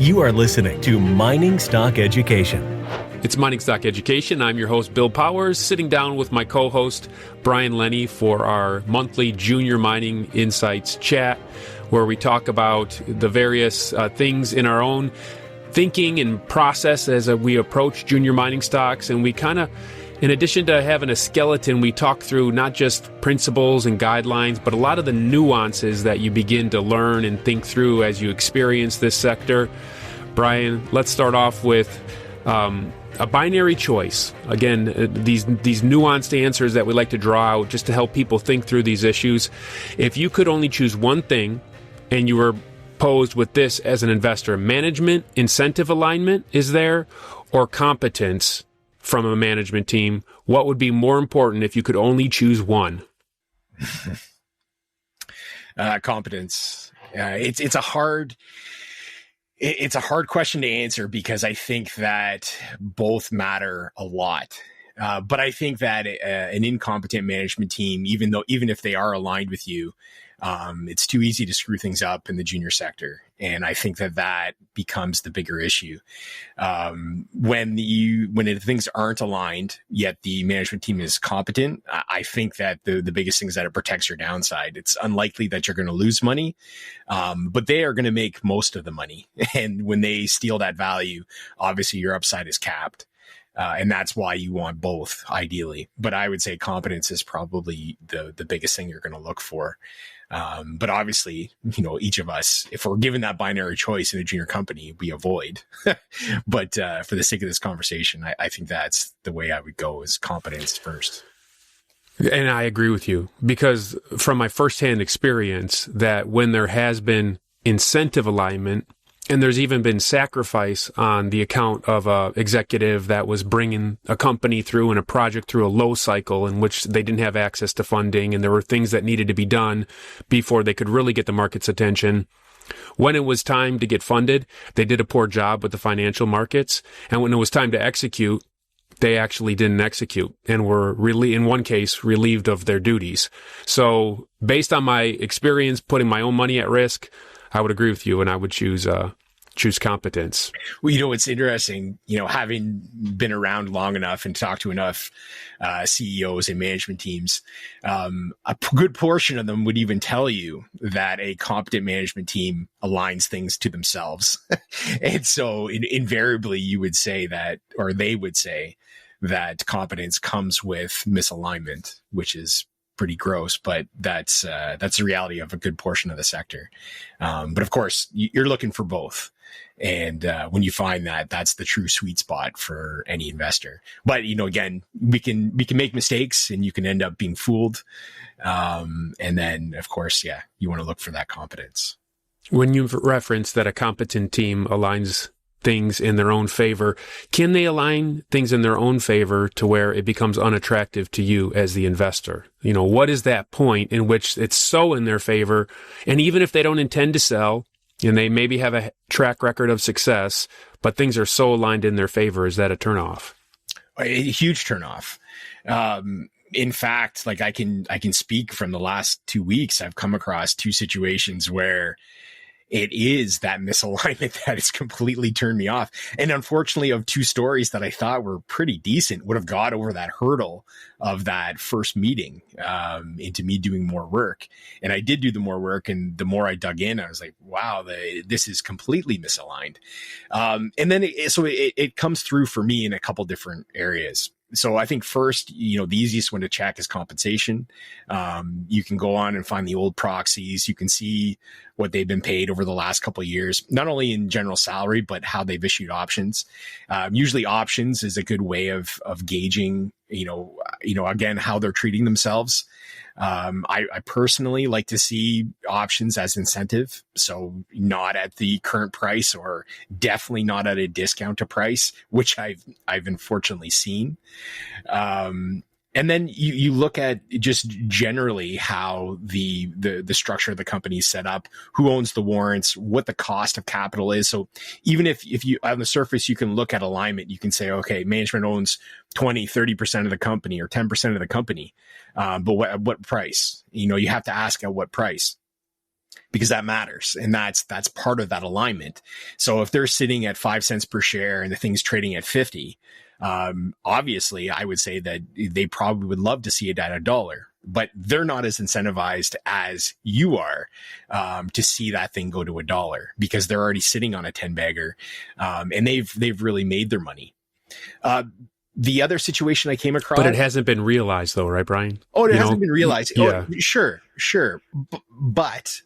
You are listening to Mining Stock Education. It's Mining Stock Education. I'm your host, Bill Powers, sitting down with my co-host, Brian Leni, for our monthly Junior Mining Insights chat, where we talk about the various things in our own thinking and process as we approach junior mining stocks. And we kind of, in addition to having a skeleton, we talk through not just principles and guidelines, but a lot of the nuances that you begin to learn and think through as you experience this sector. Brian, let's start off with a binary choice. Again, these nuanced answers that we like to draw out just to help people think through these issues. If you could only choose one thing and you were posed with this as an investor, management, incentive alignment is there, or competence from a management team, what would be more important if you could only choose one? Competence. It's a hard question to answer because I think that both matter a lot. But I think that an incompetent management team, even if they are aligned with you, it's too easy to screw things up in the junior sector. And I think that becomes the bigger issue. When things aren't aligned, yet the management team is competent, I think that the biggest thing is that it protects your downside. It's unlikely that you're going to lose money, but they are going to make most of the money. And when they steal that value, obviously your upside is capped. And that's why you want both, ideally. But I would say competence is probably the biggest thing you're going to look for. But obviously, each of us, if we're given that binary choice in a junior company, we avoid. But for the sake of this conversation, I think that's the way I would go, is competence first. And I agree with you, because from my firsthand experience, that when there has been incentive alignment, and there's even been sacrifice on the account of a executive that was bringing a company through and a project through a low cycle in which they didn't have access to funding, and there were things that needed to be done before they could really get the market's attention. When it was time to get funded, they did a poor job with the financial markets. And when it was time to execute, they actually didn't execute and were really, in one case, relieved of their duties. So based on my experience putting my own money at risk, I would agree with you, and I would choose competence. Well, it's interesting, having been around long enough and talked to enough CEOs and management teams, a good portion of them would even tell you that a competent management team aligns things to themselves. And so invariably you would say that, or they would say that competence comes with misalignment, which is pretty gross, but that's the reality of a good portion of the sector. But of course, you're looking for both. And when you find that, that's the true sweet spot for any investor. But, again, we can make mistakes and you can end up being fooled. And then, of course, you want to look for that competence. When you've referenced that a competent team aligns things in their own favor, can they align things in their own favor to where it becomes unattractive to you as the investor? What is that point in which it's so in their favor? And even if they don't intend to sell and they maybe have a track record of success, but things are so aligned in their favor, is that a turnoff? A huge turnoff. In fact, I can speak from the last 2 weeks. I've come across two situations where it is that misalignment that has completely turned me off. And unfortunately, of two stories that I thought were pretty decent, would have got over that hurdle of that first meeting into me doing more work. And I did do the more work. And the more I dug in, I was like, wow, this is completely misaligned. And then it comes through for me in a couple different areas. So I think first, the easiest one to check is compensation. You can go on and find the old proxies. You can see what they've been paid over the last couple of years, not only in general salary, but how they've issued options. Usually options is a good way of gauging, again, how they're treating themselves. I personally like to see options as incentive. So not at the current price, or definitely not at a discount to price, which I've unfortunately seen. And then you look at just generally how the structure of the company is set up, who owns the warrants, what the cost of capital is. So even if you, on the surface, you can look at alignment, you can say, okay, management owns 20, 30% of the company or 10% of the company. But what price? You have to ask at what price. because that matters. And that's part of that alignment. So if they're sitting at 5 cents per share and the thing's trading at 50, obviously I would say that they probably would love to see it at $1, but they're not as incentivized as you are, to see that thing go to $1 because they're already sitting on a 10 bagger. And they've really made their money. The other situation I came across, but it hasn't been realized though, right, Brian? Oh, it hasn't been realized. Yeah. Oh, sure. But,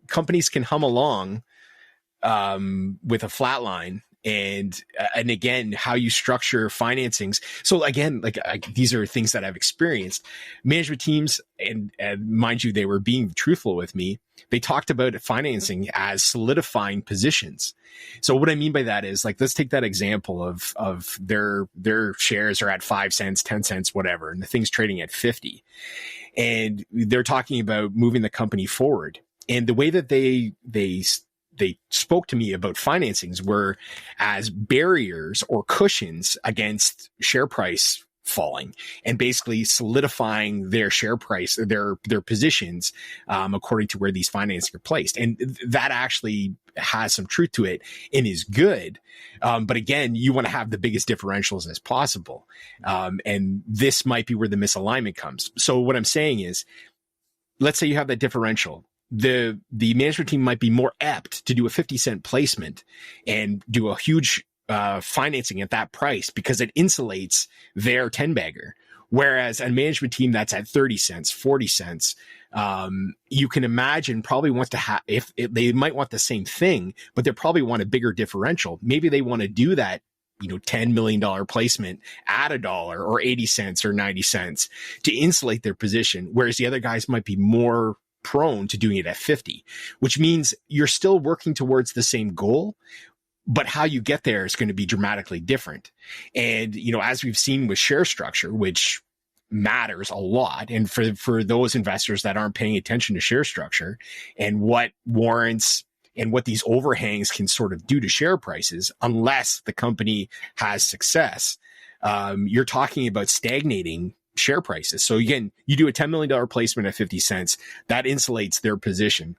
companies can hum along, with a flat line. And again, how you structure financings. So again, these are things that I've experienced. Management teams, and mind you, they were being truthful with me. They talked about financing as solidifying positions. So what I mean by that is, let's take that example of their shares are at 5 cents, 10 cents, whatever, and the thing's trading at 50. And they're talking about moving the company forward. And the way that they spoke to me about financings were as barriers or cushions against share price falling, and basically solidifying their share price, their positions, according to where these financings are placed. And that actually has some truth to it and is good. But again, you want to have the biggest differentials as possible. And this might be where the misalignment comes. So what I'm saying is, let's say you have that differential. The management team might be more apt to do a 50-cent placement and do a huge financing at that price because it insulates their 10 bagger. Whereas a management team that's at 30 cents, 40 cents, you can imagine probably wants to have, they might want the same thing, but they probably want a bigger differential. Maybe they want to do that, $10 million placement at $1 or 80 cents or 90 cents to insulate their position. Whereas the other guys might be more prone to doing it at 50, which means you're still working towards the same goal, but how you get there is going to be dramatically different. And, as we've seen with share structure, which matters a lot. And for those investors that aren't paying attention to share structure and what warrants and what these overhangs can sort of do to share prices, unless the company has success, you're talking about stagnating share prices. So again, you do a $10 million placement at 50 cents, that insulates their position.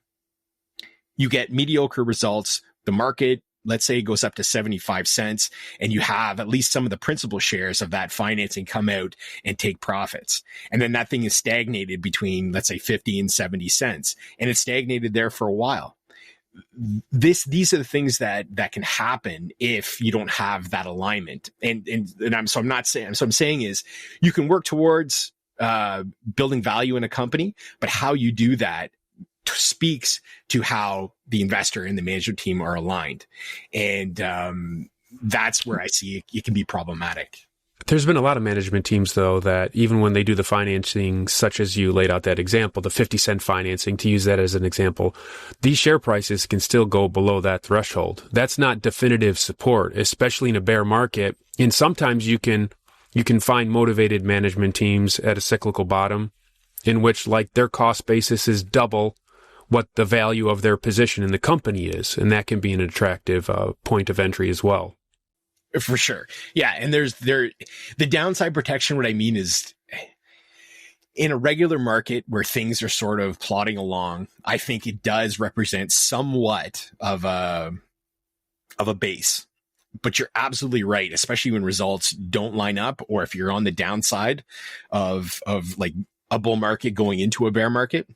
You get mediocre results. The market, let's say, goes up to 75 cents, and you have at least some of the principal shares of that financing come out and take profits. And then that thing is stagnated between, let's say, 50 and 70 cents. And it's stagnated there for a while. These are the things that can happen if you don't have that alignment. I'm saying is you can work towards building value in a company, but how you do that speaks to how the investor and the management team are aligned. And that's where I see it can be problematic. There's been a lot of management teams, though, that even when they do the financing, such as you laid out that example, the 50-cent financing, to use that as an example, these share prices can still go below that threshold. That's not definitive support, especially in a bear market. And sometimes you can find motivated management teams at a cyclical bottom in which, their cost basis is double what the value of their position in the company is. And that can be an attractive point of entry as well. For sure. Yeah. And the downside protection, what I mean is, in a regular market where things are sort of plodding along, I think it does represent somewhat of a base. But you're absolutely right, especially when results don't line up, or if you're on the downside of a bull market going into a bear market.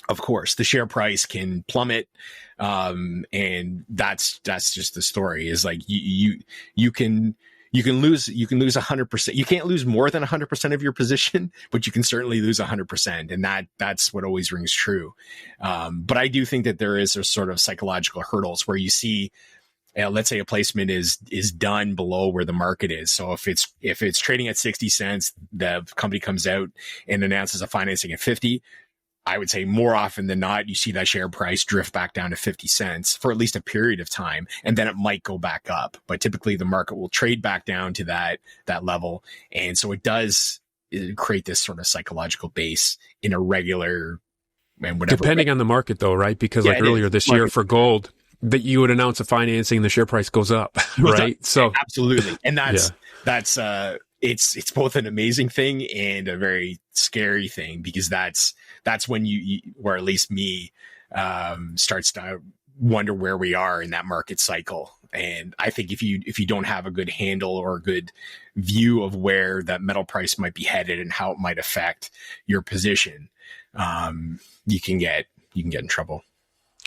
Of course, the share price can plummet, and that's just the story. Is you can lose 100%. You can't lose more than 100% of your position, but you can certainly lose 100%, and that's what always rings true. But I do think that there is a sort of psychological hurdles where you see, let's say a placement is done below where the market is. So if it's trading at 60 cents, the company comes out and announces a financing at 50. I would say more often than not, you see that share price drift back down to 50 cents for at least a period of time, and then it might go back up. But typically the market will trade back down to that level. And so it does create this sort of psychological base in a regular and whatever. Depending on the market though, right? Because earlier this year for gold, that you would announce a financing and the share price goes up, right? So absolutely. And that's it's both an amazing thing and a very scary thing, because that's when you or at least me, starts to wonder where we are in that market cycle. And I think if you don't have a good handle or a good view of where that metal price might be headed and how it might affect your position, you can get in trouble.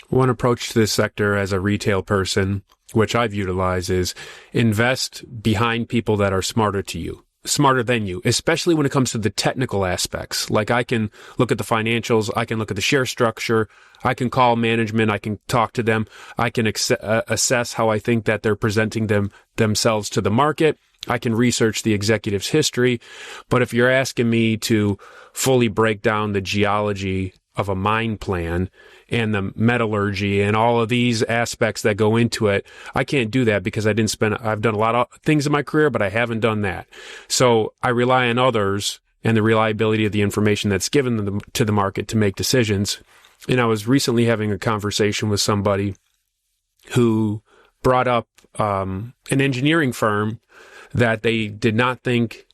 One approach to this sector as a retail person, which I've utilized, is invest behind people that are smarter than you, especially when it comes to the technical aspects. Like, I can look at the financials, I can look at the share structure, I can call management, I can talk to them, I can assess how I think that they're presenting themselves to the market. I can research the executive's history. But if you're asking me to fully break down the geology of a mine plan and the metallurgy and all of these aspects that go into it, I can't do that, because I've done a lot of things in my career, but I haven't done that. So I rely on others and the reliability of the information that's given to the market to make decisions. And I was recently having a conversation with somebody who brought up an engineering firm that they did not think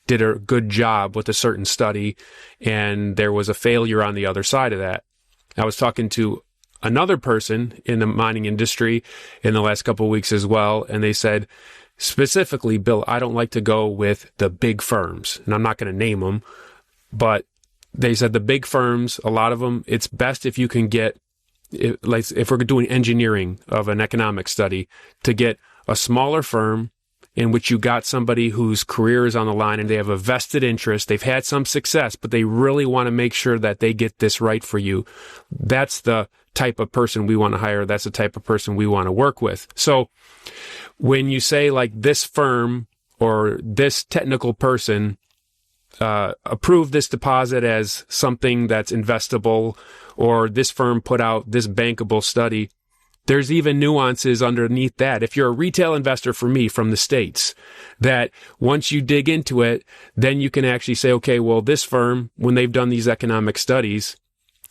did a good job with a certain study, and there was a failure on the other side of that. I was talking to another person in the mining industry in the last couple of weeks as well, and they said, specifically, Bill, I don't like to go with the big firms, and I'm not going to name them, but they said the big firms, a lot of them, it's best if you can get, like if we're doing engineering of an economic study, to get a smaller firm in which you got somebody whose career is on the line and they have a vested interest. They've had some success, but they really want to make sure that they get this right for you. That's the type of person we want to hire. That's the type of person we want to work with. So when you say, like, this firm or this technical person approved this deposit as something that's investable, or this firm put out this bankable study, there's even nuances underneath that. If you're a retail investor, for me, from the States, that once you dig into it, then you can actually say, okay, well, this firm, when they've done these economic studies,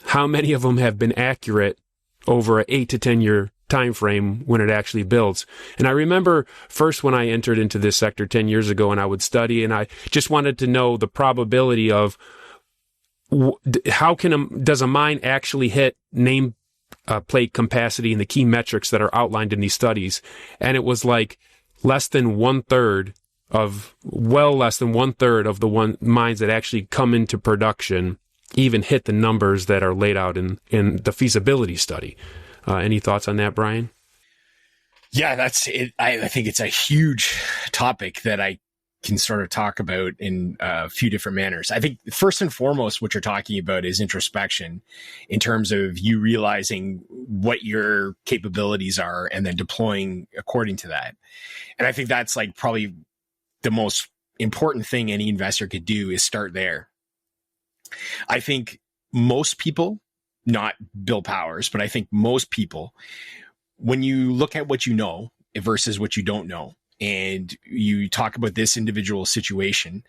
how many of them have been accurate over an 8 to 10 year time frame when it actually builds? And I remember first when I entered into this sector 10 years ago, and I would study, and I just wanted to know the probability of does a mine actually hit name plate capacity and the key metrics that are outlined in these studies. And it was like less than 1/3 of the mines that actually come into production even hit the numbers that are laid out in the feasibility study. Any thoughts on that, Brian? Yeah, that's it. I think it's a huge topic that I can sort of talk about in a few different manners. I think first and foremost, what you're talking about is introspection, in terms of you realizing what your capabilities are and then deploying according to that. And I think that's like probably the most important thing any investor could do, is start there. I think most people, not Bill Powers, but I think most people, when you look at what you know versus what you don't know, and you talk about this individual situation,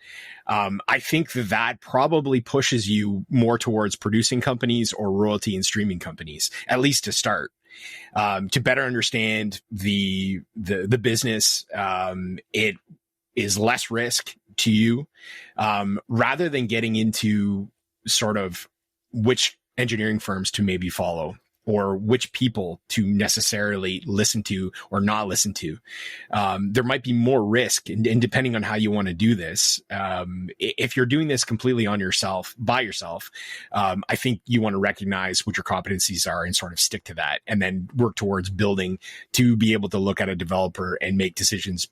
I think that probably pushes you more towards producing companies or royalty and streaming companies, at least to start, to better understand the business. It is less risk to you, rather than getting into sort of which engineering firms to maybe follow, or which people to necessarily listen to or not listen to. There might be more risk, and depending on how you want to do this, if you're doing this completely by yourself, I think you want to recognize what your competencies are and sort of stick to that, and then work towards building to be able to look at a developer and make decisions,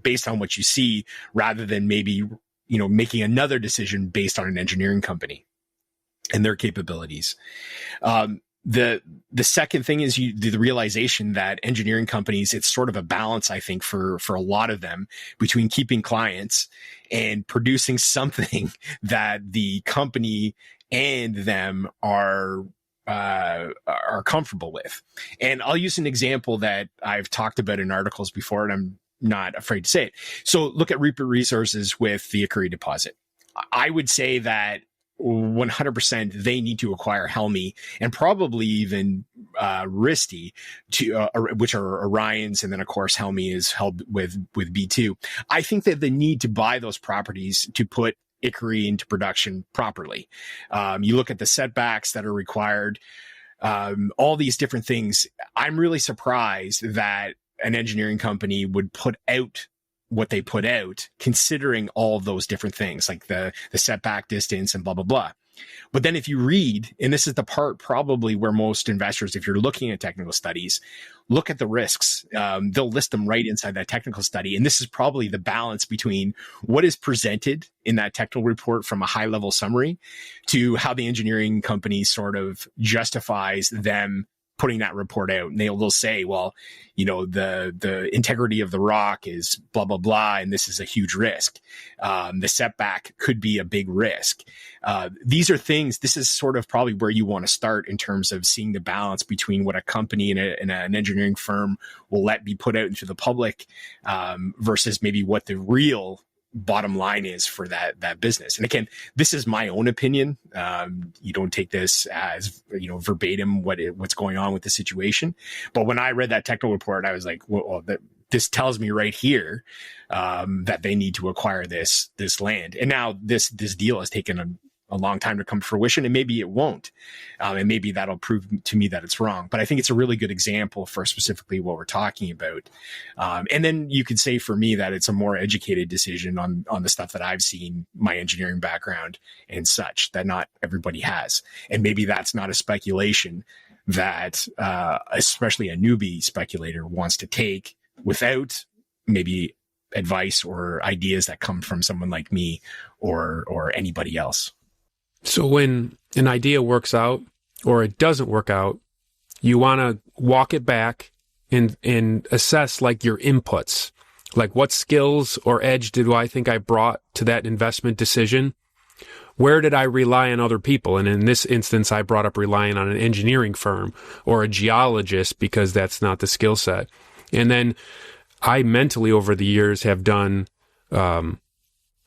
based on what you see, rather than maybe, making another decision based on an engineering company and their capabilities. The second thing is the realization that engineering companies, it's sort of a balance, I think, for a lot of them, between keeping clients and producing something that the company and them are comfortable with. And I'll use an example that I've talked about in articles before, and I'm not afraid to say it. So look at Reaper Resources with the Akuri deposit. I would say that 100% they need to acquire Helmi and probably even Risti, which are Orions, and then of course Helmi is held with B2. I think that they need to buy those properties to put Ickery into production properly. You look at the setbacks that are required, all these different things. I'm really surprised that an engineering company would put out what they put out, considering all of those different things like the setback distance and blah, blah, blah. But then if you read, and this is the part probably where most investors, if you're looking at technical studies, look at the risks. They'll list them right inside that technical study. And this is probably the balance between what is presented in that technical report from a high level summary to how the engineering company sort of justifies them putting that report out. And they'll say, well, you know, the integrity of the rock is blah, blah, blah, and this is a huge risk. The setback could be a big risk. These are things, this is sort of probably where you want to start in terms of seeing the balance between what a company and an engineering firm will let be put out into the public versus maybe what the real bottom line is for that business. And again, this is my own opinion. You don't take this as, you know, verbatim what's going on with the situation. But when I read that technical report, I was like, well, this tells me right here that they need to acquire this land. And now this deal has taken a long time to come to fruition, and maybe it won't. And maybe that'll prove to me that it's wrong. But I think it's a really good example for specifically what we're talking about. And then you could say for me that it's a more educated decision on the stuff that I've seen, my engineering background and such, that not everybody has. And maybe that's not a speculation that especially a newbie speculator wants to take without maybe advice or ideas that come from someone like me or anybody else. So when an idea works out or it doesn't work out, you want to walk it back and assess like your inputs, like what skills or edge do I think I brought to that investment decision? Where did I rely on other people? And in this instance, I brought up relying on an engineering firm or a geologist because that's not the skill set. And then I mentally over the years have done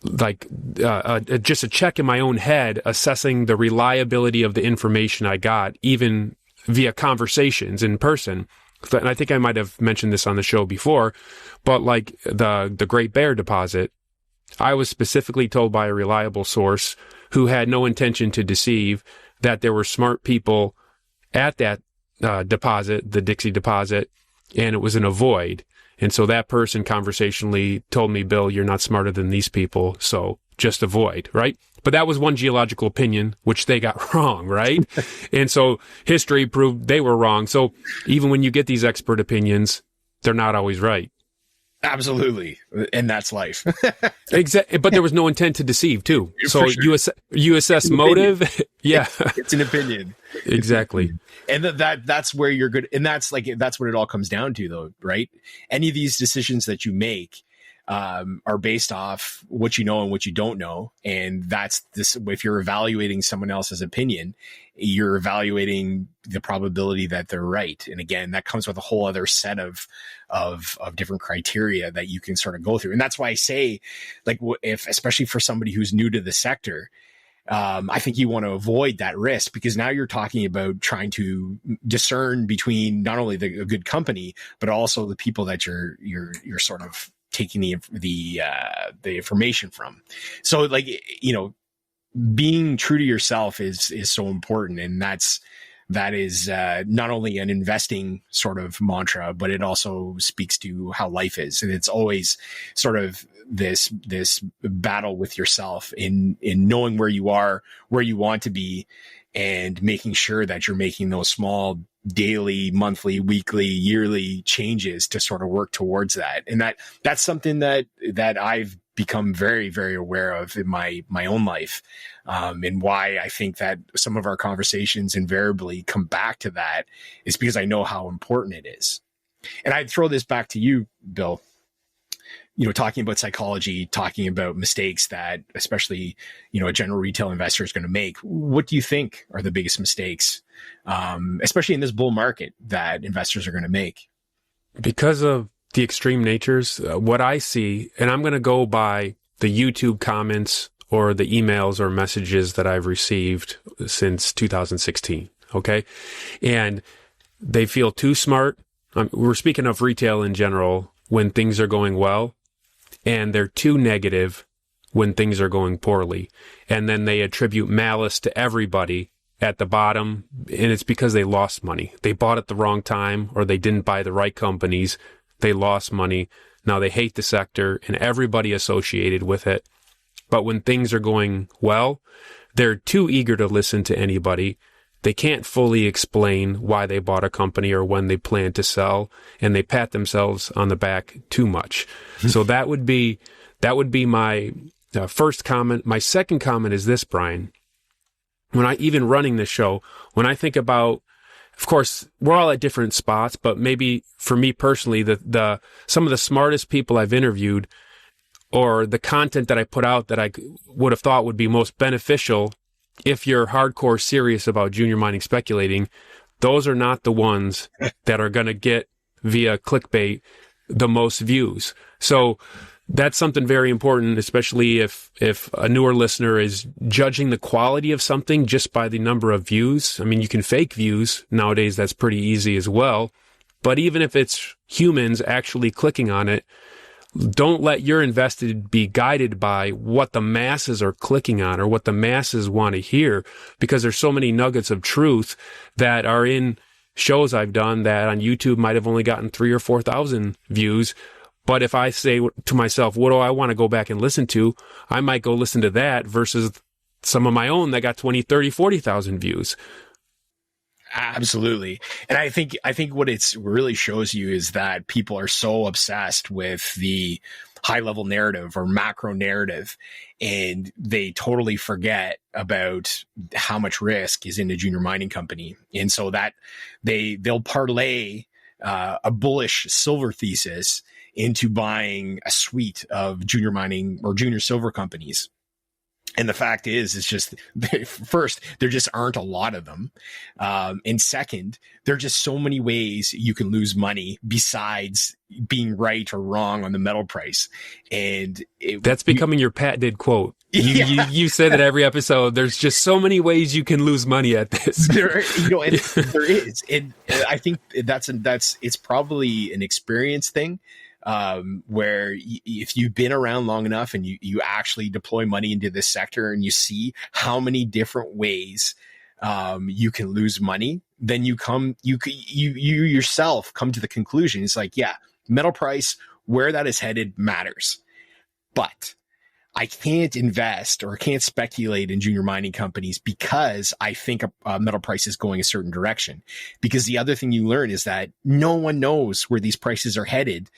just a check in my own head, assessing the reliability of the information I got, even via conversations in person. And I think I might have mentioned this on the show before, but like the Great Bear deposit, I was specifically told by a reliable source who had no intention to deceive that there were smart people at that deposit, the Dixie deposit, and it was in a void. And so that person conversationally told me, Bill, you're not smarter than these people, so just avoid, right? But that was one geological opinion, which they got wrong, right? And so history proved they were wrong. So even when you get these expert opinions, they're not always right. Absolutely. And that's life. Exactly. But there was no intent to deceive too. So sure. you assess motive. Yeah. It's an opinion. Exactly. And that's where you're good. And that's what it all comes down to though, right? Any of these decisions that you make are based off what you know and what you don't know. And that's this, if you're evaluating someone else's opinion, you're evaluating the probability that they're right. And again, that comes with a whole other set of different criteria that you can sort of go through. And that's why I say, like, if, especially for somebody who's new to the sector, I think you want to avoid that risk, because now you're talking about trying to discern between not only a good company, but also the people that you're sort of taking the information from. So like, you know, being true to yourself is so important. And that is not only an investing sort of mantra, but it also speaks to how life is. And it's always sort of this battle with yourself in knowing where you are, where you want to be, and making sure that you're making those small daily, monthly, weekly, yearly changes to sort of work towards that. And that's something that I've become very, very aware of in my own life. And why I think that some of our conversations invariably come back to that is because I know how important it is. And I'd throw this back to you, Bill, you know, talking about psychology, talking about mistakes that especially, you know, a general retail investor is going to make. What do you think are the biggest mistakes, especially in this bull market, that investors are going to make? Because of the extreme natures, what I see, and I'm going to go by the YouTube comments or the emails or messages that I've received since 2016. Okay. And they feel too smart. We're speaking of retail in general when things are going well, and they're too negative when things are going poorly. And then they attribute malice to everybody at the bottom, and it's because they lost money. They bought at the wrong time, or they didn't buy the right companies. They lost money. Now they hate the sector and everybody associated with it. But when things are going well, they're too eager to listen to anybody. They can't fully explain why they bought a company or when they plan to sell, and they pat themselves on the back too much. So that would be my first comment. My second comment is this, Brian. When I even running this show, when I think about, of course, we're all at different spots, but maybe for me personally, the some of the smartest people I've interviewed, or the content that I put out that I would have thought would be most beneficial if you're hardcore serious about junior mining speculating, those are not the ones that are going to get via clickbait the most views. So that's something very important, especially if a newer listener is judging the quality of something just by the number of views. I mean, you can fake views nowadays. That's pretty easy as well. But even if it's humans actually clicking on it, don't let your invested be guided by what the masses are clicking on or what the masses want to hear, because there's so many nuggets of truth that are in shows I've done that on YouTube might have only gotten 3,000 or 4,000 views. But if I say to myself, what do I want to go back and listen to? I might go listen to that versus some of my own that got 20, 30, 40,000 views. Absolutely. And I think what it's really shows you is that people are so obsessed with the high level narrative or macro narrative, and they totally forget about how much risk is in a junior mining company. And so that they'll parlay a bullish silver thesis into buying a suite of junior mining or junior silver companies. And the fact is, it's just, first, there just aren't a lot of them. And second, there are just so many ways you can lose money besides being right or wrong on the metal price. And that's becoming your patented quote. You say that every episode. There's just so many ways you can lose money at this. There is. And I think it's probably an experience thing. Where if you've been around long enough and you actually deploy money into this sector and you see how many different ways you can lose money, then you yourself come to the conclusion. It's like, yeah, metal price, where that is headed matters. But I can't invest or can't speculate in junior mining companies because I think a metal price is going a certain direction. Because the other thing you learn is that no one knows where these prices are headed,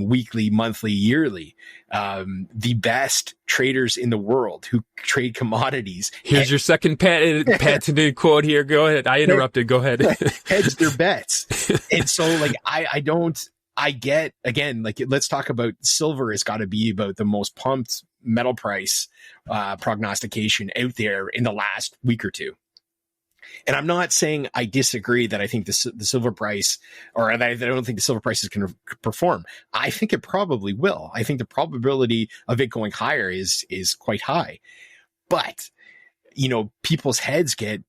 weekly, monthly, yearly. The best traders in the world who trade commodities. Here's your second patented quote here. Go ahead. I interrupted. Go ahead. Hedge their bets. And so like, I get, again, like, let's talk about silver has got to be about the most pumped metal price prognostication out there in the last week or two. And I'm not saying I disagree that I think the silver price, or that I don't think the silver price is going to perform. I think it probably will. I think the probability of it going higher is quite high. But, people's heads get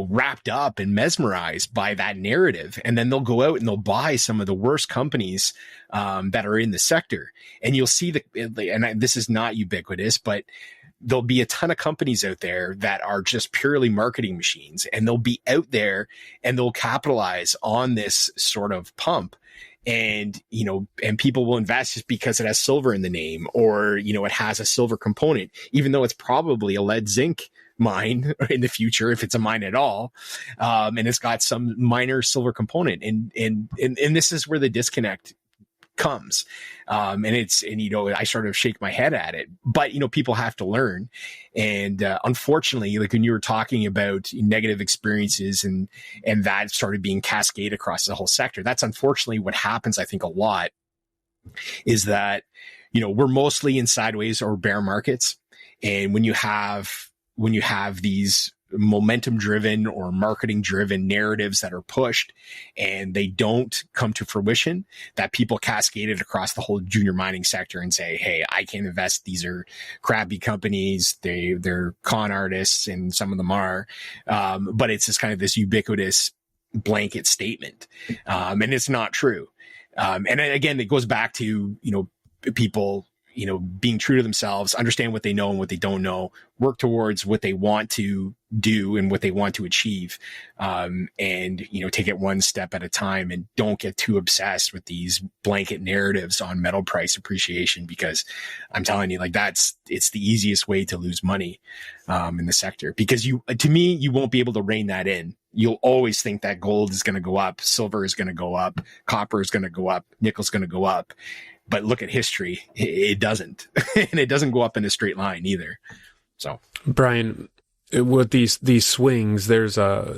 wrapped up and mesmerized by that narrative. And then they'll go out and they'll buy some of the worst companies that are in the sector. And you'll see this is not ubiquitous, but there'll be a ton of companies out there that are just purely marketing machines, and they'll be out there and they'll capitalize on this sort of pump. And, and people will invest just because it has silver in the name, or, it has a silver component, even though it's probably a lead zinc mine in the future, if it's a mine at all. And it's got some minor silver component. And this is where the disconnect comes. I sort of shake my head at it, but, people have to learn. And, unfortunately, like when you were talking about negative experiences and that started being cascaded across the whole sector, that's unfortunately what happens. I think a lot is that, we're mostly in sideways or bear markets. And when you have these momentum driven or marketing driven narratives that are pushed and they don't come to fruition, that people cascade it across the whole junior mining sector and say, hey, I can't invest. These are crappy companies. They're con artists, and some of them are. But it's just kind of this ubiquitous blanket statement. And it's not true. And again, it goes back to, people, being true to themselves, understand what they know and what they don't know, work towards what they want to do and what they want to achieve. And, take it one step at a time, and don't get too obsessed with these blanket narratives on metal price appreciation, because I'm telling you, it's the easiest way to lose money, in the sector, because you won't be able to rein that in. You'll always think that gold is going to go up, silver is going to go up, copper is going to go up, nickel's going to go up. But look at history. It doesn't. And it doesn't go up in a straight line either. So, Brian, with these swings, there's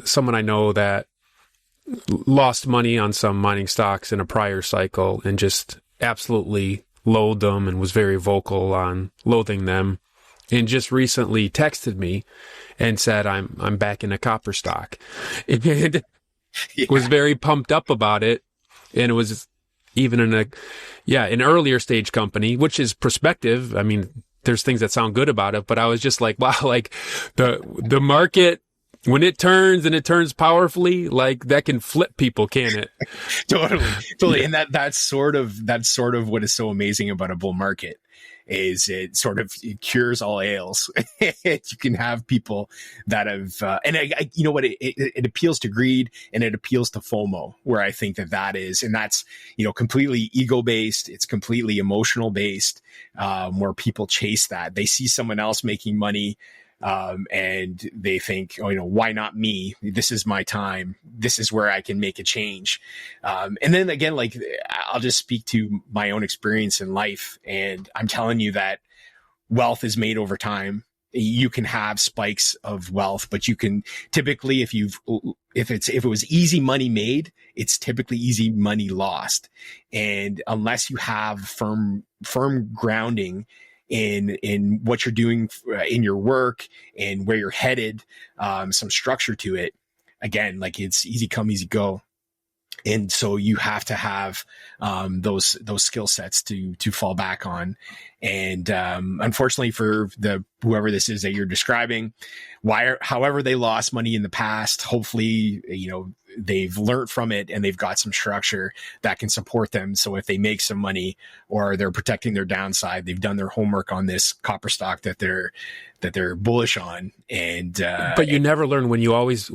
someone I know that lost money on some mining stocks in a prior cycle and just absolutely loathed them and was very vocal on loathing them, and just recently texted me and said, I'm back in a copper stock. And was very pumped up about it. And it was even in an earlier stage company, which is perspective. I mean, there's things that sound good about it, but I was just like, wow, like the market, when it turns and it turns powerfully, like that can flip people, can it? Totally. And that's sort of what is so amazing about a bull market. Is it cures all ails. You can have people that have, and you know what, it appeals to greed and it appeals to FOMO, where I think that is, and that's, completely ego based. It's completely emotional based, where people chase that. They see someone else making money, and they think, why not me? This is my time. This is where I can make a change. And then again, I'll just speak to my own experience in life. And I'm telling you that wealth is made over time. You can have spikes of wealth, but you can typically, if it was easy money made, it's typically easy money lost. And unless you have firm grounding in what you're doing in your work and where you're headed, some structure to it, again, it's easy come, easy go. And so you have to have those skill sets to fall back on. And unfortunately for whoever this is that you're describing, however they lost money in the past, hopefully, they've learned from it and they've got some structure that can support them. So if they make some money or they're protecting their downside, they've done their homework on this copper stock that they're bullish on. And but you never learn when you always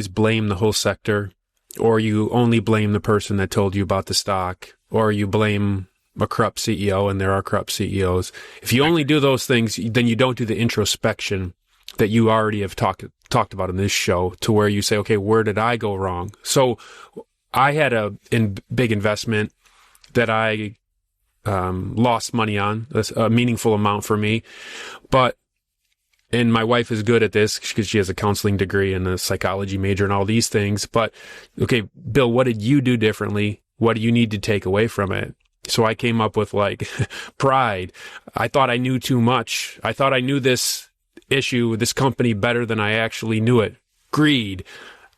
blame the whole sector, or you only blame the person that told you about the stock, or you blame a corrupt CEO, and there are corrupt CEOs. If you only do those things, then you don't do the introspection that you already have talked about in this show, to where you say, okay, where did I go wrong? So I had a big investment that I lost money on, a meaningful amount for me, and my wife is good at this because she has a counseling degree and a psychology major and all these things. But okay, Bill, what did you do differently? What do you need to take away from it? So I came up with pride. I thought I knew too much. I thought I knew this issue, this company better than I actually knew it. Greed.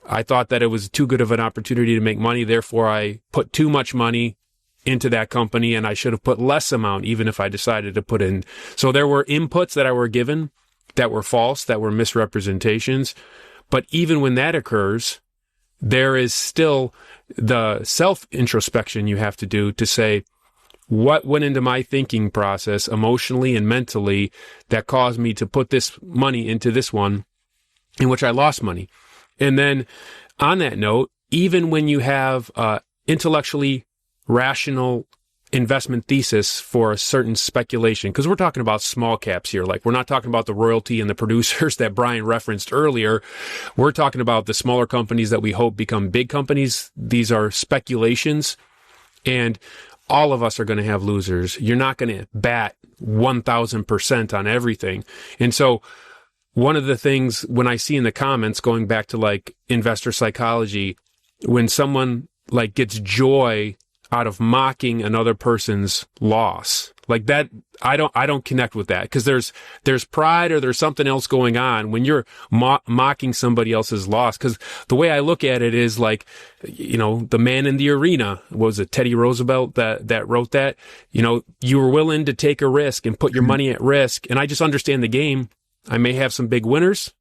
I thought that it was too good of an opportunity to make money. Therefore, I put too much money into that company, and I should have put less amount, even if I decided to put in. So there were inputs that I were given that were false, that were misrepresentations. But even when that occurs, there is still the self-introspection you have to do to say, what went into my thinking process emotionally and mentally that caused me to put this money into this one in which I lost money? And then on that note, even when you have intellectually rational investment thesis for a certain speculation, because we're talking about small caps here. We're not talking about the royalty and the producers that Brian referenced earlier. We're talking about the smaller companies that we hope become big companies. These are speculations, and all of us are going to have losers. You're not going to bat 1,000% on everything. And so one of the things when I see in the comments, going back to investor psychology, when someone gets joy out of mocking another person's loss. Like that, I don't connect with that, because there's pride or there's something else going on when you're mocking somebody else's loss. Because the way I look at it is like, the man in the arena, was it Teddy Roosevelt that wrote that? You were willing to take a risk and put your money at risk. And I just understand the game. I may have some big winners.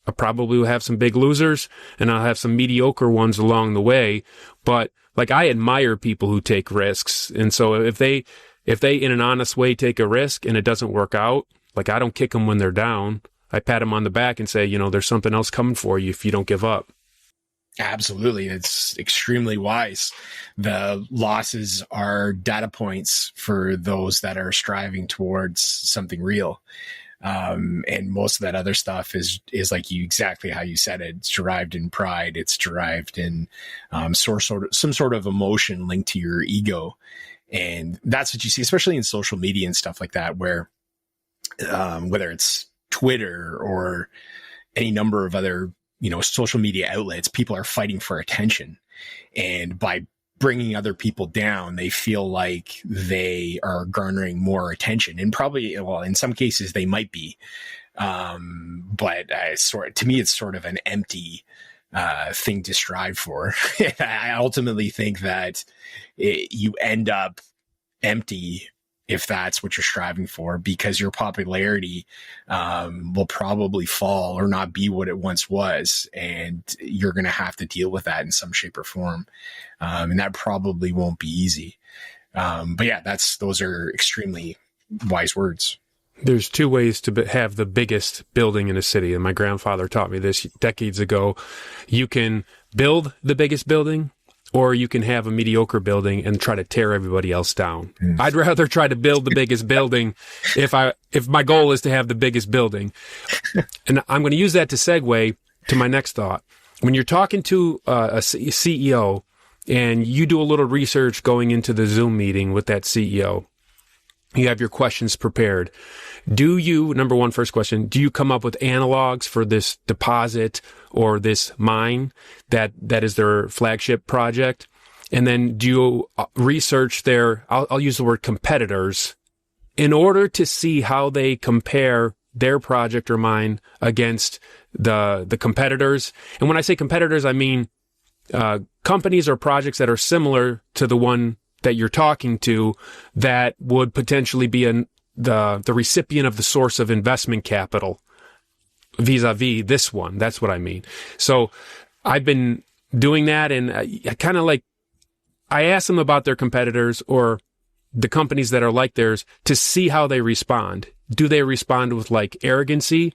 I probably will have some big losers, and I'll have some mediocre ones along the way. But like, I admire people who take risks. And so if they in an honest way take a risk and it doesn't work out, like, I don't kick them when they're down. I pat them on the back and say, there's something else coming for you if you don't give up. Absolutely. It's extremely wise. The losses are data points for those that are striving towards something real. And most of that other stuff is like exactly how you said it. It's derived in pride. It's derived in some sort of emotion linked to your ego. And that's what you see, especially in social media and stuff like that, where whether it's Twitter or any number of other, social media outlets, people are fighting for attention. And by bringing other people down, they feel like they are garnering more attention, and probably, in some cases they might be. But to me, it's sort of an empty thing to strive for. I ultimately think that you end up empty if that's what you're striving for, because your popularity will probably fall or not be what it once was, and you're going to have to deal with that in some shape or form, and that probably won't be easy. But yeah, those are extremely wise words. There's two ways to have the biggest building in a city, and my grandfather taught me this decades ago. You can build the biggest building, or you can have a mediocre building and try to tear everybody else down. I'd rather try to build the biggest building if my goal is to have the biggest building. And I'm going to use that to segue to my next thought. When you're talking to a CEO and you do a little research going into the Zoom meeting with that CEO, you have your questions prepared. Number one, first question, do you come up with analogs for this deposit or this mine that is their flagship project? And then do you research I'll use the word competitors, in order to see how they compare their project or mine against the competitors? And when I say competitors, I mean companies or projects that are similar to the one that you're talking to, that would potentially be the recipient of the source of investment capital vis-a-vis this one. That's what I mean. So I've been doing that, and I ask them about their competitors or the companies that are like theirs to see how they respond. Do they respond with like arrogancy?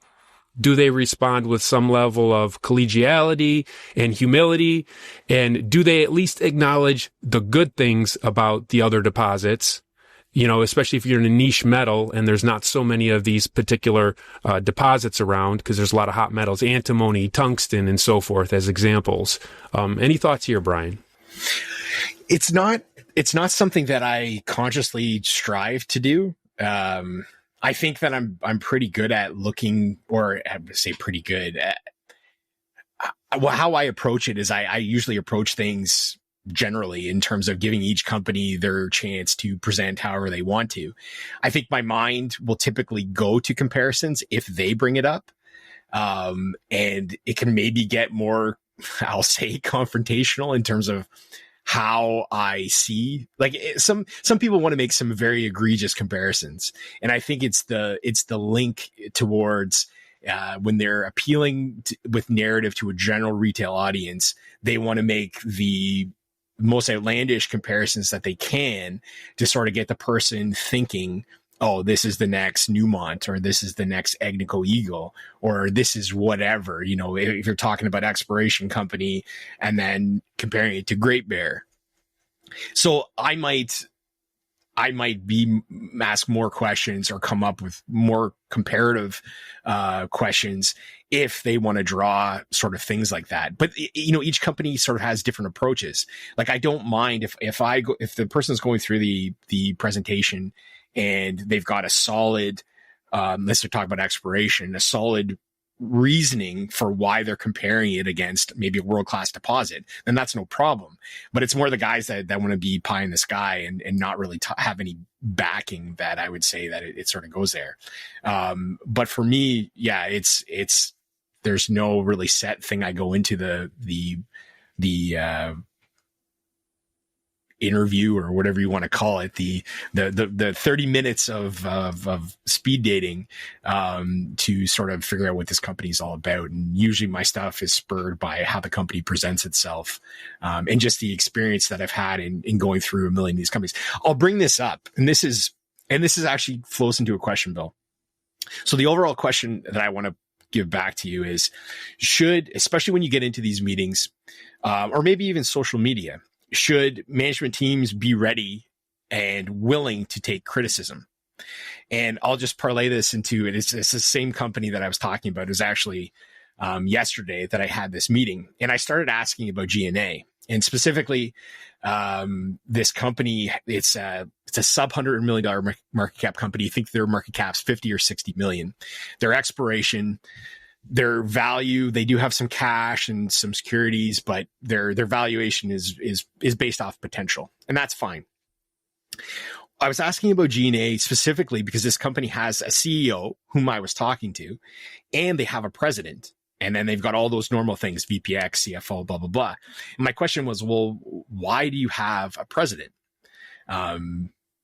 Do they respond with some level of collegiality and humility? And do they at least acknowledge the good things about the other deposits? Especially if you're in a niche metal and there's not so many of these particular deposits around, because there's a lot of hot metals, antimony, tungsten, and so forth as examples. Any thoughts here, Brian? It's not something that I consciously strive to do. I think that I'm pretty good at looking, or I would say pretty good at how I approach it is I usually approach things generally in terms of giving each company their chance to present however they want to. I think my mind will typically go to comparisons if they bring it up. And it can maybe get more, I'll say, confrontational in terms of how I see, like, some people want to make some very egregious comparisons. And I think it's the link towards when they're appealing with narrative to a general retail audience, they want to make the most outlandish comparisons that they can to sort of get the person thinking, oh, this is the next Newmont, or this is the next Agnico Eagle, or this is whatever, if you're talking about exploration company and then comparing it to Great Bear. So I might ask more questions or come up with more comparative questions if they want to draw sort of things like that. But each company sort of has different approaches. Like, I don't mind if the person's going through the presentation and they've got a solid, let's talk about exploration, a solid reasoning for why they're comparing it against maybe a world-class deposit, then that's no problem. But it's more the guys that want to be pie in the sky and not really have any backing that I would say that it sort of goes there. But for me, yeah, it's there's no really set thing I go into the interview or whatever you want to call it, the 30 minutes of speed dating to sort of figure out what this company is all about. And usually my stuff is spurred by how the company presents itself and just the experience that I've had in going through a million of these companies. I'll bring this up, and this is actually flows into a question, Bill. So the overall question that I want to give back to you is, especially when you get into these meetings or maybe even social media, should management teams be ready and willing to take criticism? And I'll just parlay this into it. It's the same company that I was talking about. It was actually yesterday that I had this meeting, and I started asking about G&A, and specifically this company. It's a sub $100 million market cap company. I think their market cap's 50 or 60 million. Their expiration, their value, they do have some cash and some securities, but their valuation is based off potential, and that's fine. I was asking about G&A specifically because this company has a CEO whom I was talking to, and they have a president, and then they've got all those normal things, VPX, CFO, blah, blah, blah. And my question was, well, why do you have a president?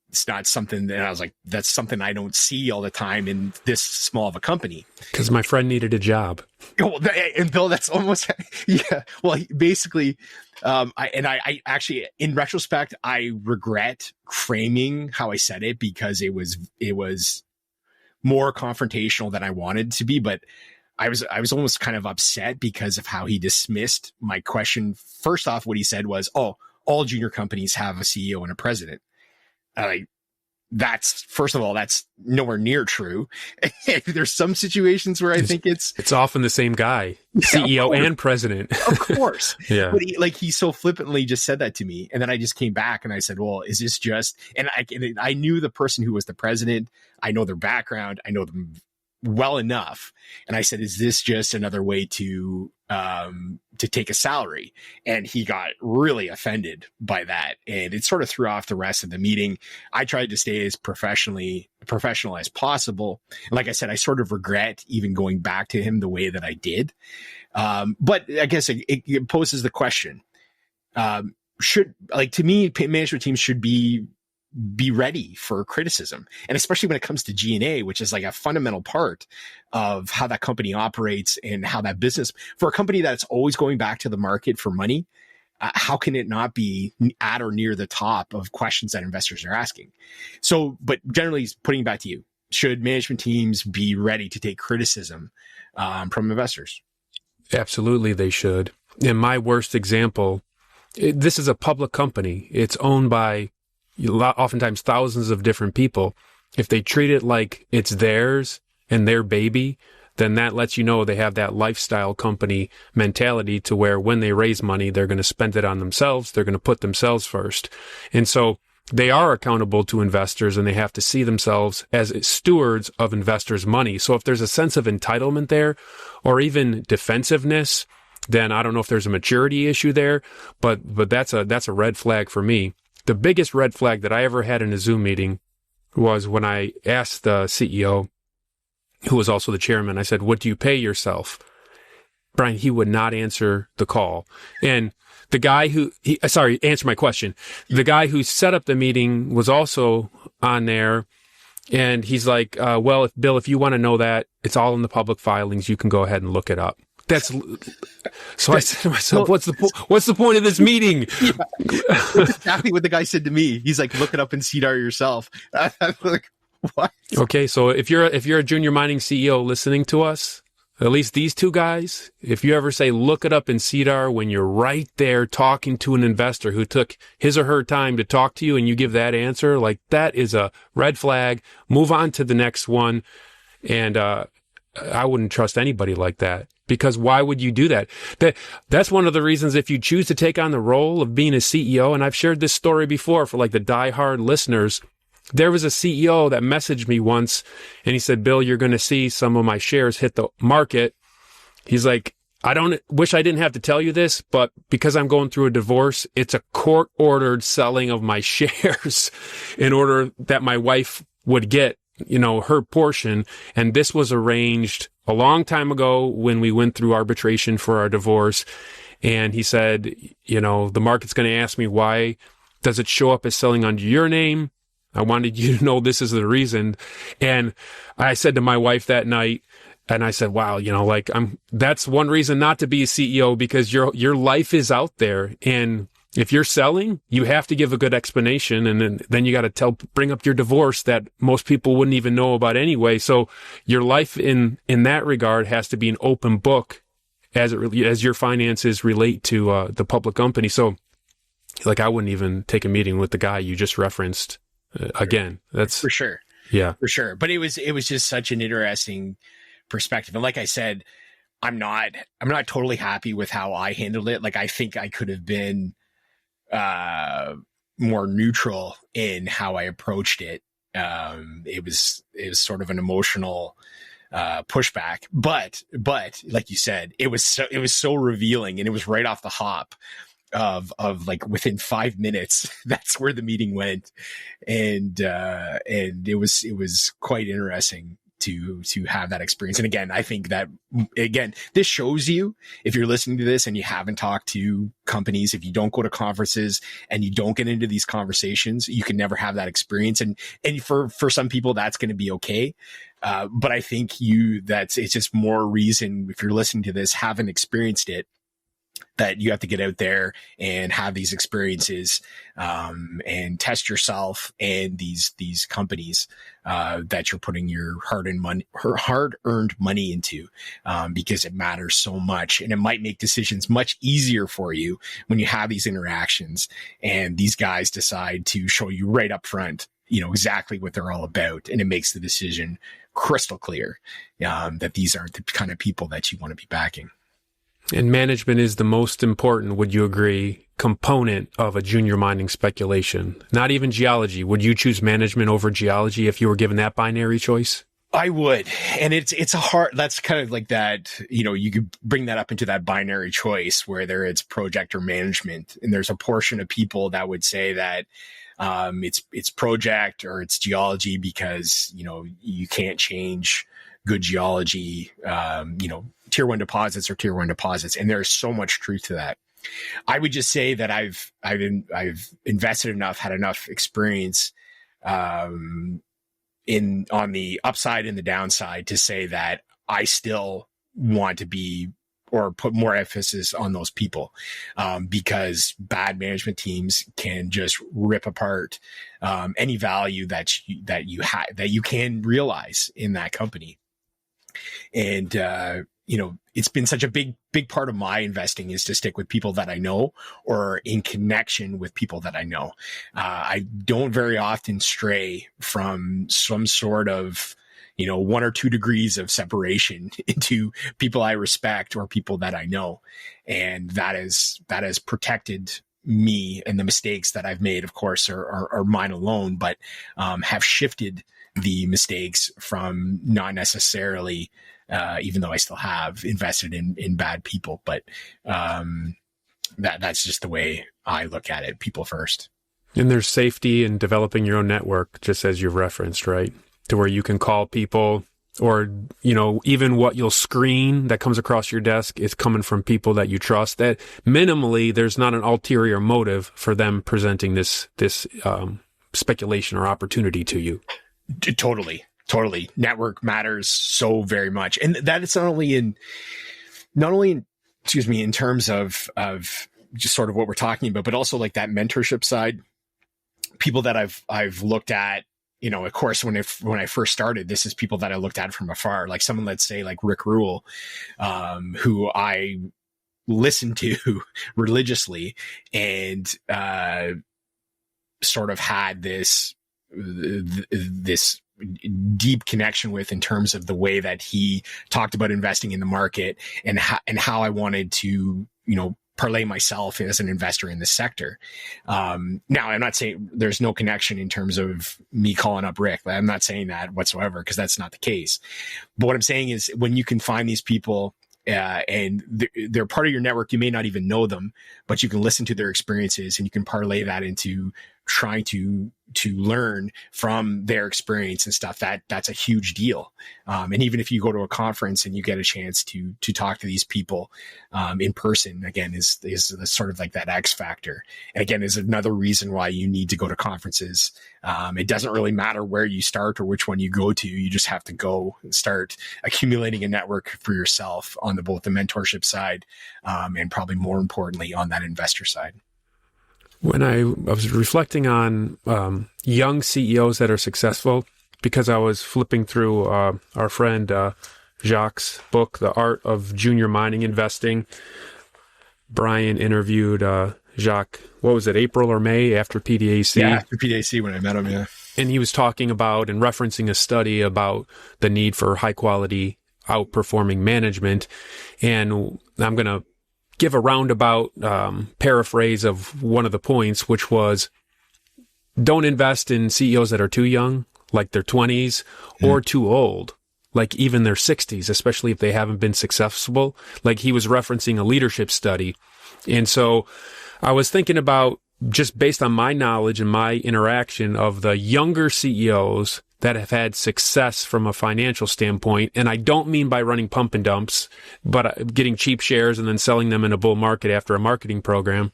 It's not something that I was like, that's something I don't see all the time in this small of a company. Because my friend needed a job. And Bill, that's almost, yeah. Well, basically, I actually, in retrospect, I regret framing how I said it because it was more confrontational than I wanted to be. But I was almost kind of upset because of how he dismissed my question. First off, what he said was, "Oh, all junior companies have a CEO and a president." First of all, that's nowhere near true. There's some situations where I think it's often the same guy, CEO and president. Of course. Yeah. But he so flippantly just said that to me. And then I just came back and I said, well, is this just, and I knew the person who was the president. I know their background. I know them well enough. And I said, is this just another way to take a salary? And he got really offended by that. And it sort of threw off the rest of the meeting. I tried to stay as professional as possible. And like I said, I sort of regret even going back to him the way that I did. But I guess it poses the question, to me, management teams should be ready for criticism. And especially when it comes to G&A, which is like a fundamental part of how that company operates and how that business, for a company that's always going back to the market for money, how can it not be at or near the top of questions that investors are asking? So, but generally putting it back to you, should management teams be ready to take criticism from investors? Absolutely, they should. In my worst example, this is a public company. It's owned by oftentimes thousands of different people. If they treat it like it's theirs and their baby, then that lets you know they have that lifestyle company mentality to where when they raise money, they're going to spend it on themselves. They're going to put themselves first. And so they are accountable to investors, and they have to see themselves as stewards of investors' money. So if there's a sense of entitlement there or even defensiveness, then I don't know if there's a maturity issue there, but that's a red flag for me. The biggest red flag that I ever had in a Zoom meeting was when I asked the CEO, who was also the chairman, I said, "What do you pay yourself?" Brian, he would not answer the call. And the guy answer my question. The guy who set up the meeting was also on there. And he's like, well, if you want to know that, it's all in the public filings. You can go ahead and look it up. So I said to myself, what's the point of this meeting? Yeah. That's exactly what the guy said to me. He's like, look it up in CDAR yourself. I'm like, what? Okay. So if you're a junior mining CEO listening to us, at least these two guys, if you ever say, look it up in CDAR when you're right there talking to an investor who took his or her time to talk to you and you give that answer, like that is a red flag. Move on to the next one. And, I wouldn't trust anybody like that, because why would you do that? That's one of the reasons if you choose to take on the role of being a CEO, and I've shared this story before for like the diehard listeners. There was a CEO that messaged me once and he said, Bill, you're going to see some of my shares hit the market He's like, I don't wish I didn't have to tell you this, but because I'm going through a divorce, it's a court-ordered selling of my shares in order that my wife would get, her portion. And this was arranged a long time ago when we went through arbitration for our divorce. And he said, the market's going to ask me, why does it show up as selling under your name? I wanted you to know this is the reason. And I said to my wife that night, and I said, wow, that's one reason not to be a CEO, because your life is out there. And if you're selling, you have to give a good explanation. And then you got to bring up your divorce that most people wouldn't even know about anyway. So your life in that regard has to be an open book as your finances relate to the public company. So I wouldn't even take a meeting with the guy you just referenced again. That's for sure. Yeah, for sure. But it was just such an interesting perspective. And like I said, I'm not totally happy with how I handled it. I think I could have been more neutral in how I approached it. It was sort of an emotional pushback, but like you said, it was so revealing, and it was right off the hop of within 5 minutes, that's where the meeting went. And it was quite interesting to have that experience. And again, I think that, this shows you, if you're listening to this and you haven't talked to companies, if you don't go to conferences and you don't get into these conversations, you can never have that experience. And for some people, that's going to be okay. But I think it's just more reason, if you're listening to this, haven't experienced it, that you have to get out there and have these experiences, and test yourself and these companies that you're putting your hard-earned money into, because it matters so much, and it might make decisions much easier for you when you have these interactions and these guys decide to show you right up front, exactly what they're all about, and it makes the decision crystal clear that these aren't the kind of people that you want to be backing. And management is the most important, would you agree, component of a junior mining speculation? Not even geology. Would you choose management over geology if you were given that binary choice? I would. And it's a hard, that's kind of like that, you could bring that up into that binary choice, whether it's project or management. And there's a portion of people that would say that it's project or it's geology because, you can't change good geology, tier 1 deposits or tier 1 deposits. And there's so much truth to that. I would just say that I've invested enough, had enough experience, on the upside and the downside to say that I still want to be, or put more emphasis on those people, because bad management teams can just rip apart any value that you can realize in that company. And it's been such a big part of my investing is to stick with people that I know, or in connection with people that I know. I don't very often stray from some sort of 1 or 2 degrees of separation into people I respect or people that I know. And that has protected me, and the mistakes that I've made, of course, are mine alone, but have shifted the mistakes from not necessarily, even though I still have invested in bad people, but that's just the way I look at it. People first. And there's safety in developing your own network, just as you've referenced, right? To where you can call people, or, even what you'll screen that comes across your desk is coming from people that you trust, that minimally there's not an ulterior motive for them presenting this speculation or opportunity to you. Totally. Network matters so very much. And that is not only in terms of just sort of what we're talking about, but also like that mentorship side. People that I've looked at, of course, when I first started, this is people that I looked at from afar, like someone, let's say like Rick Rule, who I listened to religiously, and sort of had this deep connection with, in terms of the way that he talked about investing in the market, and how I wanted to, parlay myself as an investor in this sector. Now, I'm not saying there's no connection in terms of me calling up Rick. I'm not saying that whatsoever, because that's not the case. But what I'm saying is, when you can find these people and they're part of your network. You may not even know them, but you can listen to their experiences and you can parlay that into trying to learn from their experience and stuff. That's a huge deal. And even if you go to a conference and you get a chance to talk to these people in person, again, is sort of like that X factor. And again, is another reason why you need to go to conferences. It doesn't really matter where you start or which one you go to. You just have to go and start accumulating a network for yourself on both the mentorship side and probably more importantly on that investor side. When I was reflecting on young CEOs that are successful, because I was flipping through our friend Jacques' book, The Art of Junior Mining Investing. Brian interviewed Jacques, what was it, April or May after PDAC? Yeah, after PDAC when I met him, yeah. And he was talking about and referencing a study about the need for high quality outperforming management. And I'm going to give a roundabout paraphrase of one of the points, which was don't invest in CEOs that are too young, like their 20s, or too old, like even their 60s, especially if they haven't been successful. Like he was referencing a leadership study. And so I was thinking about, just based on my knowledge and my interaction of the younger CEOs that have had success from a financial standpoint. And I don't mean by running pump and dumps, but getting cheap shares and then selling them in a bull market after a marketing program.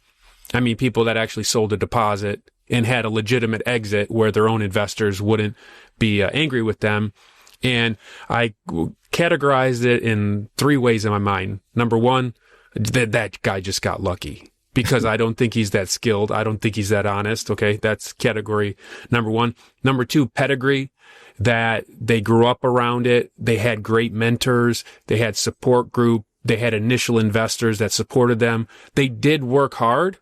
I mean people that actually sold a deposit and had a legitimate exit where their own investors wouldn't be angry with them. And I categorized it in three ways in my mind. Number one, that guy just got lucky because I don't think he's that skilled. I don't think he's that honest. Okay. That's category number one. Number two, pedigree, that they grew up around it. They had great mentors. They had support group. They had initial investors that supported them. They did work hard,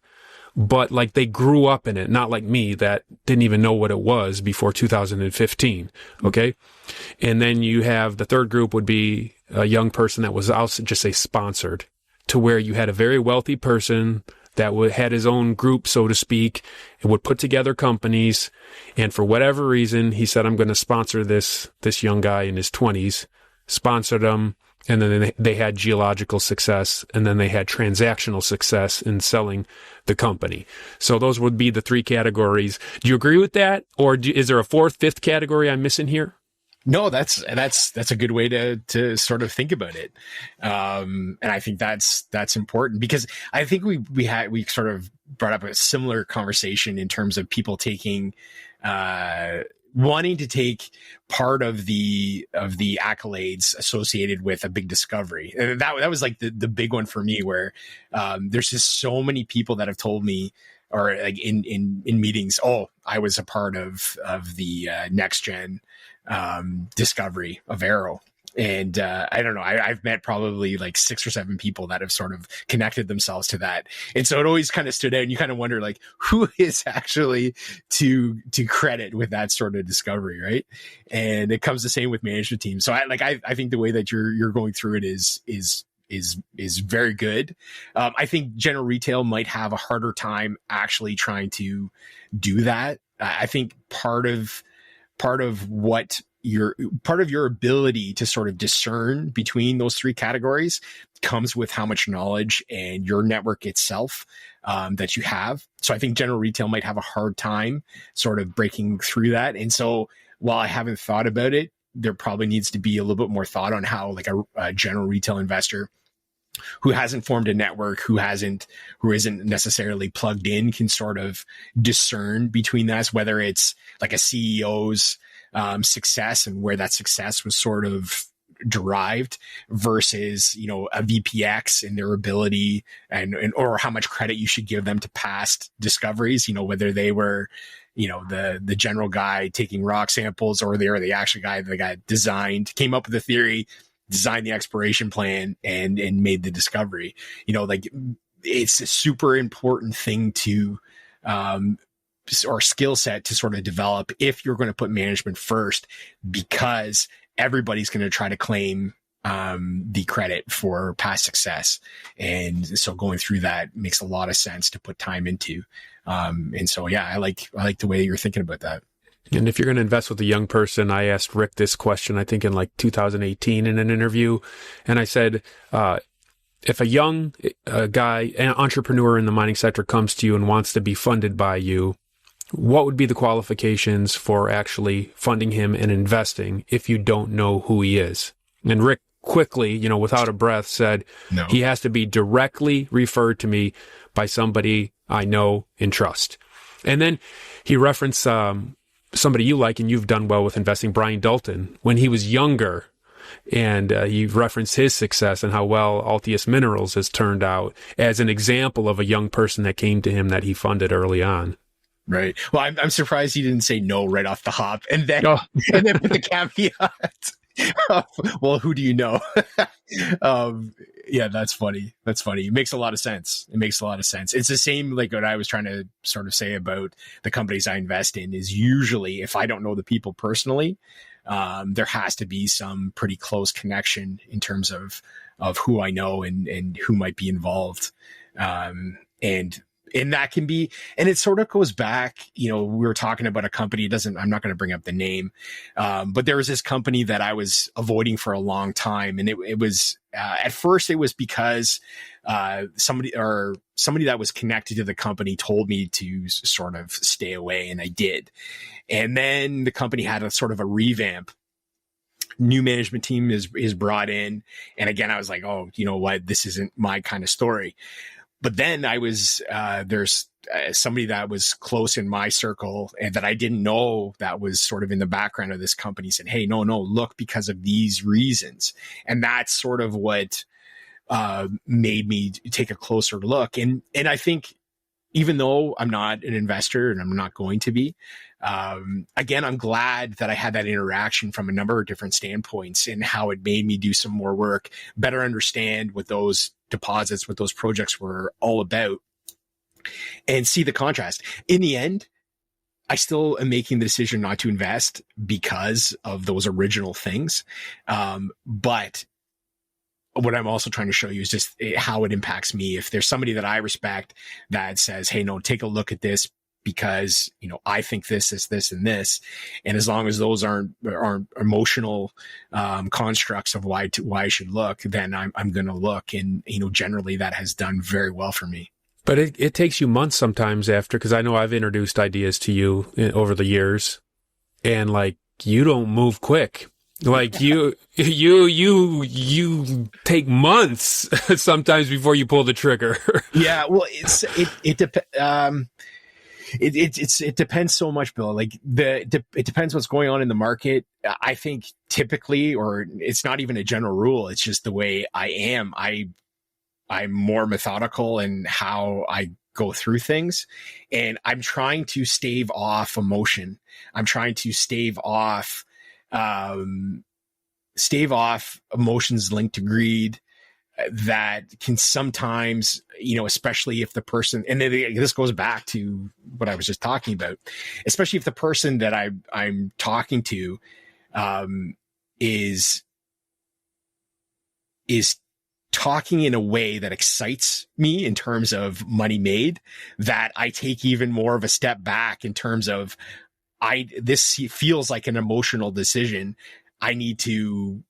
but like they grew up in it, not like me that didn't even know what it was before 2015. Okay. And then you have the third group would be a young person that was, I'll just say sponsored, to where you had a very wealthy person that had his own group, so to speak, and would put together companies. And for whatever reason, he said, I'm going to sponsor this young guy in his 20s, sponsored him. And then they had geological success, and then they had transactional success in selling the company. So those would be the three categories. Do you agree with that? Or is there a fourth, fifth category I'm missing here? No, that's a good way to sort of think about it. And I think that's important because I think we sort of brought up a similar conversation in terms of people taking, wanting to take part of the accolades associated with a big discovery. And that was like the big one for me, where there's just so many people that have told me, or like in meetings, oh, I was a part of the next gen discovery of Arrow. And I don't know, I've met probably like 6 or 7 people that have sort of connected themselves to that. And so it always kind of stood out, and you kind of wonder, like, who is actually to credit with that sort of discovery, right? And it comes the same with management teams. So I think the way that you're going through it is very good. I think general retail might have a harder time actually trying to do that. I think part of your ability to sort of discern between those three categories comes with how much knowledge and your network itself that you have. So I think general retail might have a hard time sort of breaking through that. And so while I haven't thought about it, there probably needs to be a little bit more thought on how like a general retail investor who hasn't formed a network, who isn't necessarily plugged in, can sort of discern between that, whether it's like a CEO's success and where that success was sort of derived versus, you know, a VPX and their ability or how much credit you should give them to past discoveries, you know, whether they were, you know, the general guy taking rock samples, or they were the actual guy that got came up with the theory, designed the exploration plan and made the discovery. You know, like it's a super important thing to, or skill set to sort of develop if you're going to put management first, because everybody's going to try to claim the credit for past success. And so going through that makes a lot of sense to put time into. And so, yeah, I like the way you're thinking about that. And if you're going to invest with a young person, I asked Rick this question, I think in like 2018 in an interview. And I said, if a young guy, an entrepreneur in the mining sector comes to you and wants to be funded by you, what would be the qualifications for actually funding him and investing if you don't know who he is? And Rick quickly, without a breath said, No. He has to be directly referred to me by somebody I know and trust. And then he referenced somebody you like and you've done well with investing, Brian Dalton, when he was younger. And he referenced his success and how well Altius Minerals has turned out as an example of a young person that came to him that he funded early on. Right. Well, I'm surprised he didn't say no right off the hop and then put the caveat. Well, who do you know? Yeah, that's funny. That's funny. It makes a lot of sense. It's the same like what I was trying to sort of say about the companies I invest in is usually if I don't know the people personally, there has to be some pretty close connection in terms of who I know and who might be involved. And that can be, and it sort of goes back, we were talking about a company, I'm not going to bring up the name, but there was this company that I was avoiding for a long time. And it was, at first it was because, somebody that was connected to the company told me to sort of stay away. And I did. And then the company had a sort of a revamp. New management team is brought in. And again, I was like, oh, you know what? This isn't my kind of story. But then I was, there's somebody that was close in my circle and that I didn't know that was sort of in the background of this company said, hey, no, look, because of these reasons. And that's sort of what made me take a closer look. And I think even though I'm not an investor and I'm not going to be, again, I'm glad that I had that interaction from a number of different standpoints and how it made me do some more work, better understand what those deposits, what those projects were all about, and see the contrast. In the end, I still am making the decision not to invest because of those original things. But what I'm also trying to show you is just how it impacts me. If there's somebody that I respect that says, hey, no, take a look at this because, I think this, and this. And as long as those aren't emotional constructs of why I should look, then I'm going to look. And, generally that has done very well for me. But it takes you months sometimes after, because I know I've introduced ideas to you over the years and like, you don't move quick. Like you take months sometimes before you pull the trigger. Yeah. Well, it depends so much, Bill. Like it depends what's going on in the market. I think typically, or it's not even a general rule. It's just the way I am. I'm more methodical in how I go through things, and I'm trying to stave off emotion. I'm trying to stave off emotions linked to greed that can sometimes, especially if the person, and this goes back to what I was just talking about, especially if the person that I'm talking to is talking in a way that excites me in terms of money made, that I take even more of a step back in terms of this feels like an emotional decision. I need to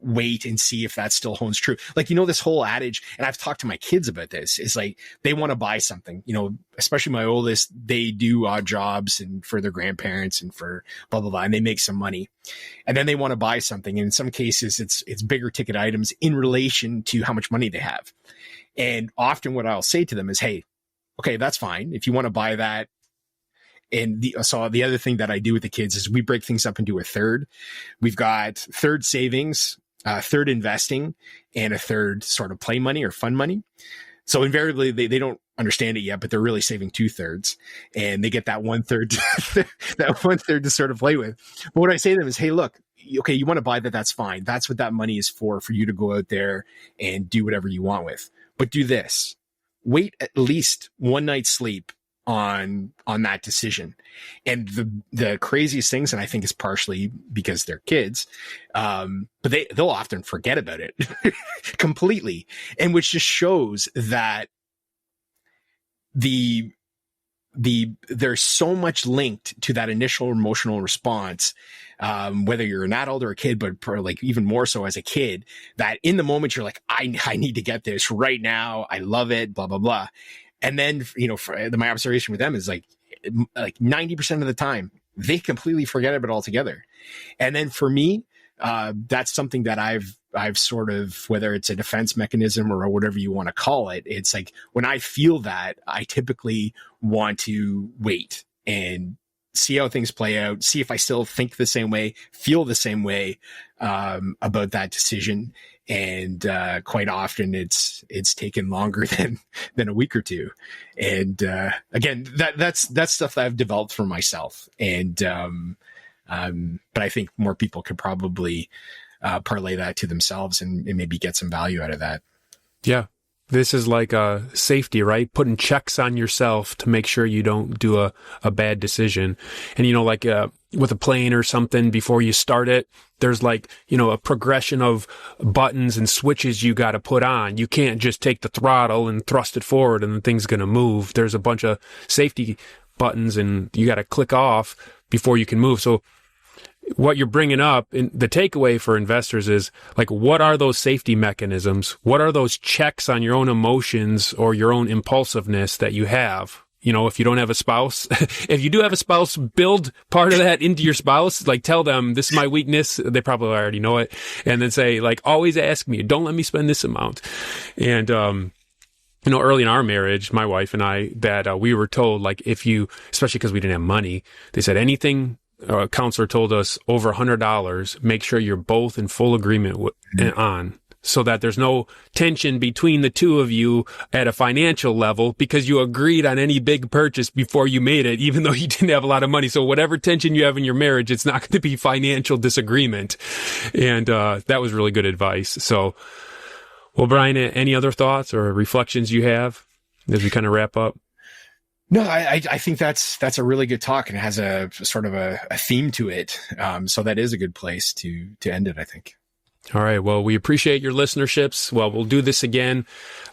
wait and see if that still holds true. Like, this whole adage, and I've talked to my kids about this, is like, they want to buy something, especially my oldest, they do odd jobs and for their grandparents and for blah, blah, blah, and they make some money. And then they want to buy something. And in some cases, it's bigger ticket items in relation to how much money they have. And often what I'll say to them is, hey, okay, that's fine. If you want to buy that. And the other thing that I do with the kids is we break things up into a third. We've got third savings, third investing, and a third sort of play money or fun money. So invariably they don't understand it yet, but they're really saving 2/3, and they get that 1/3, that 1/3 to sort of play with. But what I say to them is, hey, look, okay, you want to buy that? That's fine. That's what that money is for you to go out there and do whatever you want with. But do this: wait at least one night's sleep on that decision. And the craziest things, and I think it's partially because they're kids, but they'll often forget about it completely. And which just shows that the there's so much linked to that initial emotional response, whether you're an adult or a kid, but like even more so as a kid, that in the moment you're like, I need to get this right now. I love it, blah, blah, blah. And then, my observation with them is like 90% of the time, they completely forget about it altogether. And then for me, that's something that I've sort of, whether it's a defense mechanism or whatever you want to call it, it's like when I feel that, I typically want to wait and see how things play out, see if I still think the same way, feel the same way about that decision. And quite often it's taken longer than a week or two. And again, that's stuff that I've developed for myself. And but I think more people could probably parlay that to themselves and maybe get some value out of that. Yeah. This is like a safety, right? Putting checks on yourself to make sure you don't do a bad decision. And, like with a plane or something, before you start it, there's like, a progression of buttons and switches you got to put on. You can't just take the throttle and thrust it forward and the thing's going to move. There's a bunch of safety buttons and you got to click off before you can move. So what you're bringing up, and the takeaway for investors is like, what are those safety mechanisms? What are those checks on your own emotions or your own impulsiveness that you have? If you don't have a spouse, if you do have a spouse, build part of that into your spouse. Like, tell them this is my weakness. They probably already know it. And then say, like, always ask me, don't let me spend this amount. And, early in our marriage, my wife and I, that we were told, like, especially because we didn't have money, they said anything a counselor told us over $100, make sure you're both in full agreement on, so that there's no tension between the two of you at a financial level because you agreed on any big purchase before you made it, even though you didn't have a lot of money. So whatever tension you have in your marriage, it's not going to be financial disagreement. And that was really good advice. So, well, Brian, any other thoughts or reflections you have as we kind of wrap up? No, I think that's a really good talk, and it has a sort of a theme to it. So that is a good place to end it, I think. All right. Well, we appreciate your listenerships. Well, we'll do this again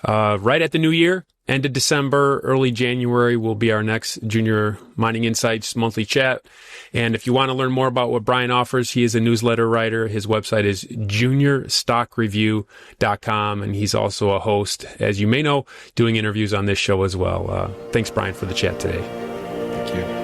right at the new year. End of December, early January will be our next Junior Mining Insights monthly chat. And if you want to learn more about what Brian offers, he is a newsletter writer. His website is juniorstockreview.com. And he's also a host, as you may know, doing interviews on this show as well. Thanks, Brian, for the chat today. Thank you.